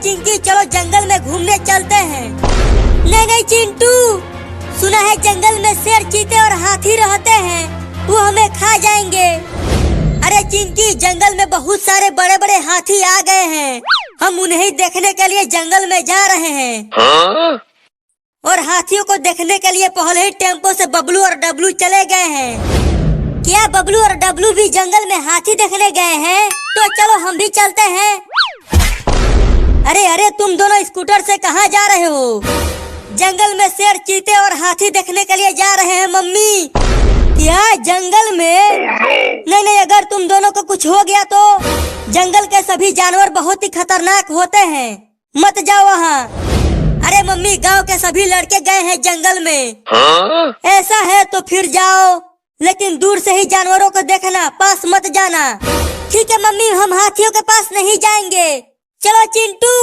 चिंकी चलो जंगल में घूमने चलते हैं। नहीं नहीं चिंटू, सुना है जंगल में शेर, चीते और हाथी रहते हैं, वो हमें खा जाएंगे। अरे चिंकी, जंगल में बहुत सारे बड़े बड़े हाथी आ गए हैं, हम उन्हें देखने के लिए जंगल में जा रहे हैं। और हाथियों को देखने के लिए पहले ही टेम्पो से बबलू और डब्लू चले गए हैं। क्या बबलू और डब्लू भी जंगल में हाथी देखने गए हैं? तो चलो हम भी चलते हैं। अरे अरे, तुम दोनों स्कूटर से कहाँ जा रहे हो? जंगल में शेर, चीते और हाथी देखने के लिए जा रहे हैं मम्मी। क्या जंगल में? नहीं नहीं, अगर तुम दोनों को कुछ हो गया तो जंगल के सभी जानवर बहुत ही खतरनाक होते हैं, मत जाओ वहाँ। अरे मम्मी, गांव के सभी लड़के गए हैं जंगल में। ऐसा है तो फिर जाओ, लेकिन दूर से ही जानवरों को देखना, पास मत जाना। ठीक है मम्मी, हम हाथियों के पास नहीं जाएंगे। चलो चिंटू।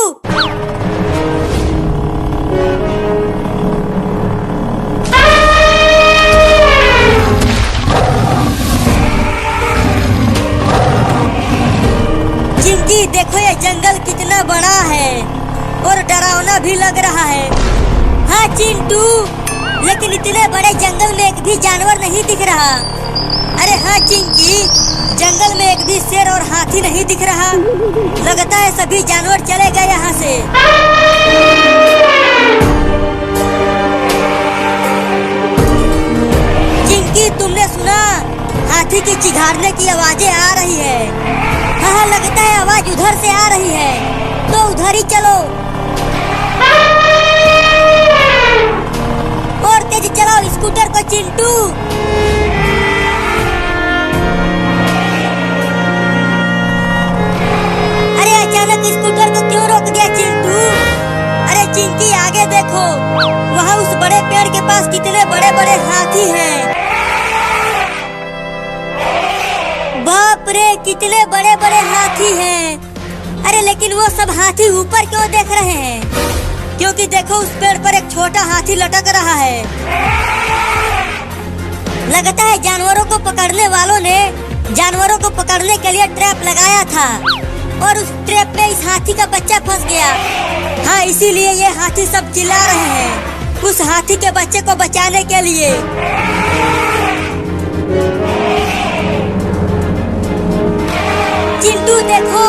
चिंकी देखो, ये जंगल कितना बड़ा है और डरावना भी लग रहा है। हाँ चिंटू, लेकिन इतने बड़े जंगल में एक भी जानवर नहीं दिख रहा। अरे हाँ चिंकी, जंगल में एक भी शेर और हाथी नहीं दिख रहा। लगता है सभी जानवर चले गए यहाँ से। चिंकी, तुमने सुना? हाथी की चिघाड़ने की आवाजें आ रही है। हाँ, लगता है आवाज उधर से आ रही है, तो उधर ही चलो। और तेज चलाओ स्कूटर को चिंटू। अरे अचानक स्कूटर को क्यों रोक दिया चिंटू? अरे चिंकी, आगे देखो, वहाँ उस बड़े पेड़ के पास कितने बड़े बड़े हाथी हैं। बाप रे, कितने बड़े बड़े हाथी हैं। अरे लेकिन वो सब हाथी ऊपर क्यों देख रहे हैं? क्योंकि देखो, उस पेड़ पर एक छोटा हाथी लटक रहा है। लगता है जानवरों को पकड़ने वालों ने जानवरों को पकड़ने के लिए ट्रैप लगाया था और उस ट्रैप में इस हाथी का बच्चा फंस गया। हाँ, इसीलिए ये हाथी सब चिल्ला रहे हैं उस हाथी के बच्चे को बचाने के लिए। चिंटू देखो,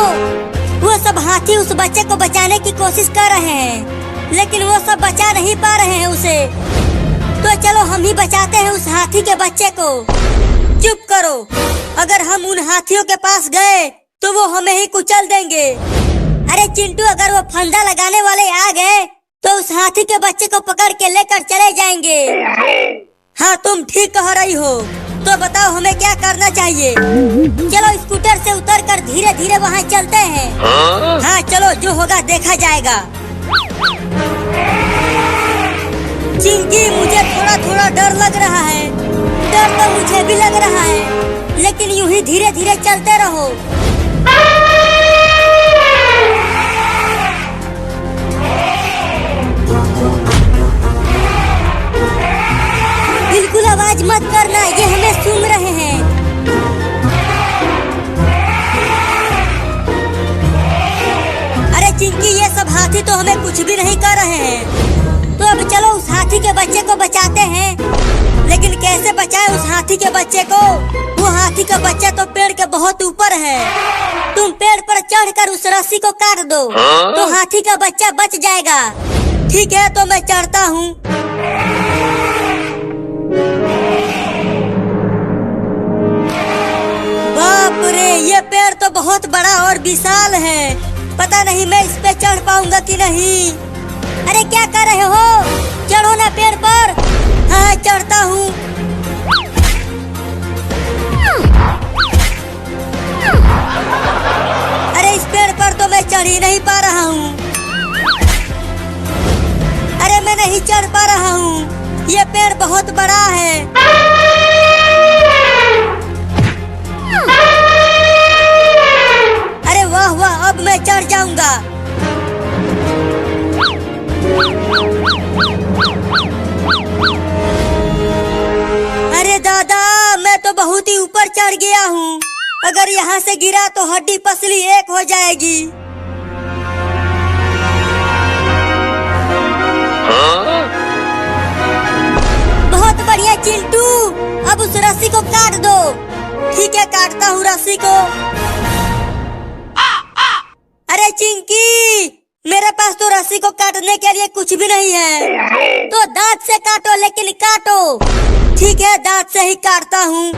वो सब हाथी उस बच्चे को बचाने की कोशिश कर रहे हैं, लेकिन वो सब बचा नहीं पा रहे हैं उसे। तो चलो हम ही बचाते हैं उस हाथी के बच्चे को। चुप करो, अगर हम उन हाथियों के पास गए तो वो हमें ही कुचल देंगे। अरे चिंटू, अगर वो फंदा लगाने वाले आ गए तो उस हाथी के बच्चे को पकड़ के लेकर चले जाएंगे। हाँ, तुम ठीक कह रही हो। तो बताओ हमें क्या करना चाहिए? चलो स्कूटर से उतरकर धीरे धीरे वहाँ चलते हैं। हाँ चलो, जो होगा देखा जाएगा। चिंकी, मुझे थोड़ा थोड़ा डर लग रहा है। डर तो मुझे भी लग रहा है, लेकिन यूं ही धीरे धीरे चलते रहो। बिल्कुल आवाज मत करना, ये हमें सूंघ रहे हैं। अरे चिंकी, ये सब हाथी तो हमें कुछ भी नहीं कर रहे हैं। तो अब चलो उस हाथी के बच्चे को बचाते हैं। लेकिन कैसे बचाए उस हाथी के बच्चे को? वो हाथी का बच्चा तो पेड़ के बहुत ऊपर है। तुम पेड़ पर चढ़कर उस रस्सी को काट दो तो हाथी का बच्चा बच जाएगा। ठीक है, तो मैं चढ़ता हूँ। बाप रे, ये पेड़ तो बहुत बड़ा और विशाल है। पता नहीं मैं इस पे चढ़ पाऊंगा कि नहीं। अरे क्या कर रहे हो? चढ़ो ना पेड़ पर। हाँ, चढ़ता हूँ। अरे इस पेड़ पर तो मैं चढ़ ही नहीं पा रहा हूँ। अरे मैं नहीं चढ़ पा रहा हूँ, ये पेड़ बहुत बड़ा है। अरे वाह वाह, अब मैं चढ़ जाऊंगा। अरे दादा, मैं तो बहुत ही ऊपर चढ़ गया हूँ। अगर यहाँ से गिरा तो हड्डी पसली एक हो जाएगी। को काट दो। ठीक है, काटता हूँ रस्सी को। अरे चिंकी, मेरे पास तो रस्सी को काटने के लिए कुछ भी नहीं है। तो दांत से काटो, लेकिन काटो। ठीक है, दांत से ही काटता हूँ।